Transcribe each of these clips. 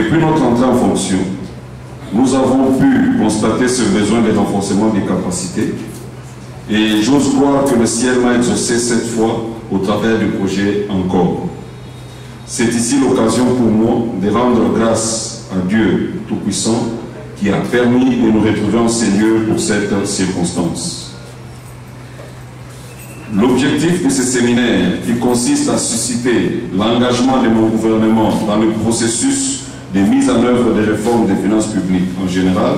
Depuis notre entrée en fonction, nous avons pu constater ce besoin de renforcement des capacités et j'ose croire que le ciel m'a exaucé cette fois au travers du projet Encore. C'est ici l'occasion pour moi de rendre grâce à Dieu Tout-Puissant qui a permis de nous retrouver en ces lieux pour cette circonstance. L'objectif de ce séminaire qui consiste à susciter l'engagement de mon gouvernement dans le processus de mise en œuvre des réformes des finances publiques en général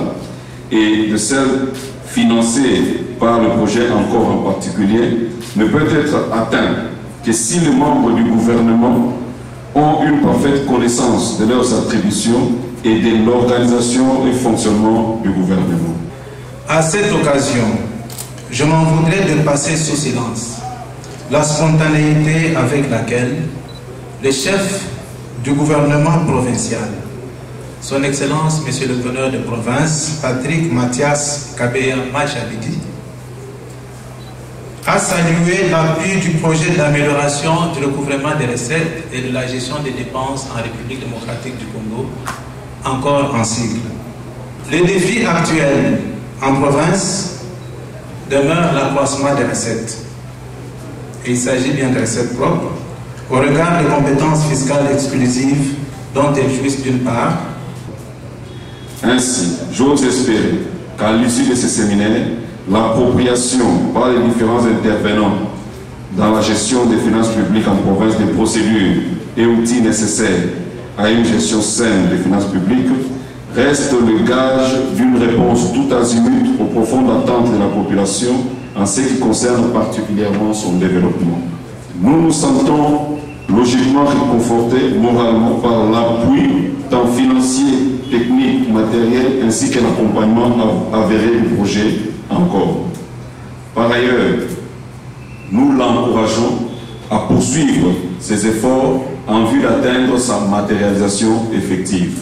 et de celles financées par le projet Encore en particulier ne peut être atteint que si les membres du gouvernement ont une parfaite connaissance de leurs attributions et de l'organisation et fonctionnement du gouvernement. À cette occasion, je m'en voudrais de passer sous silence la spontanéité avec laquelle le chef du gouvernement provincial, son Excellence, Monsieur le gouverneur de province, Patrick Mathias Kabeya Machabidi, a salué l'appui du projet d'amélioration du recouvrement des recettes et de la gestion des dépenses en République démocratique du Congo, encore en sigle. Le défi actuel en province demeure l'accroissement des recettes. Et il s'agit bien de recettes propres, au regard des compétences fiscales exclusives dont elles jouissent d'une part. Ainsi, j'ose espérer qu'à l'issue de ce séminaire, l'appropriation par les différents intervenants dans la gestion des finances publiques en province des procédures et outils nécessaires à une gestion saine des finances publiques reste le gage d'une réponse tout azimut aux profondes attentes de la population en ce qui concerne particulièrement son développement. Nous nous sentons logiquement réconfortés moralement par l'appui tant financier, technique, matériel ainsi que l'accompagnement avéré du projet Encore. Par ailleurs, nous l'encourageons à poursuivre ses efforts en vue d'atteindre sa matérialisation effective.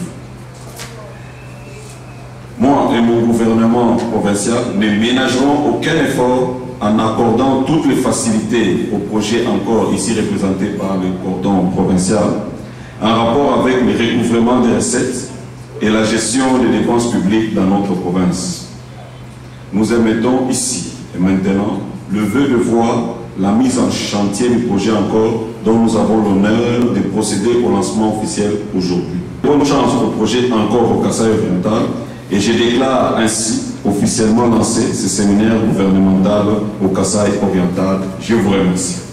Moi et mon gouvernement provincial ne ménagerons aucun effort en accordant toutes les facilités au projet Encore, ici représenté par le cordon provincial, en rapport avec le recouvrement des recettes et la gestion des dépenses publiques dans notre province. Nous émettons ici et maintenant le vœu de voir la mise en chantier du projet Encore dont nous avons l'honneur de procéder au lancement officiel aujourd'hui. Bonne chance au projet Encore au Kasaï oriental et je déclare ainsi officiellement lancer ce séminaire gouvernemental au Kasaï oriental. Je vous remercie.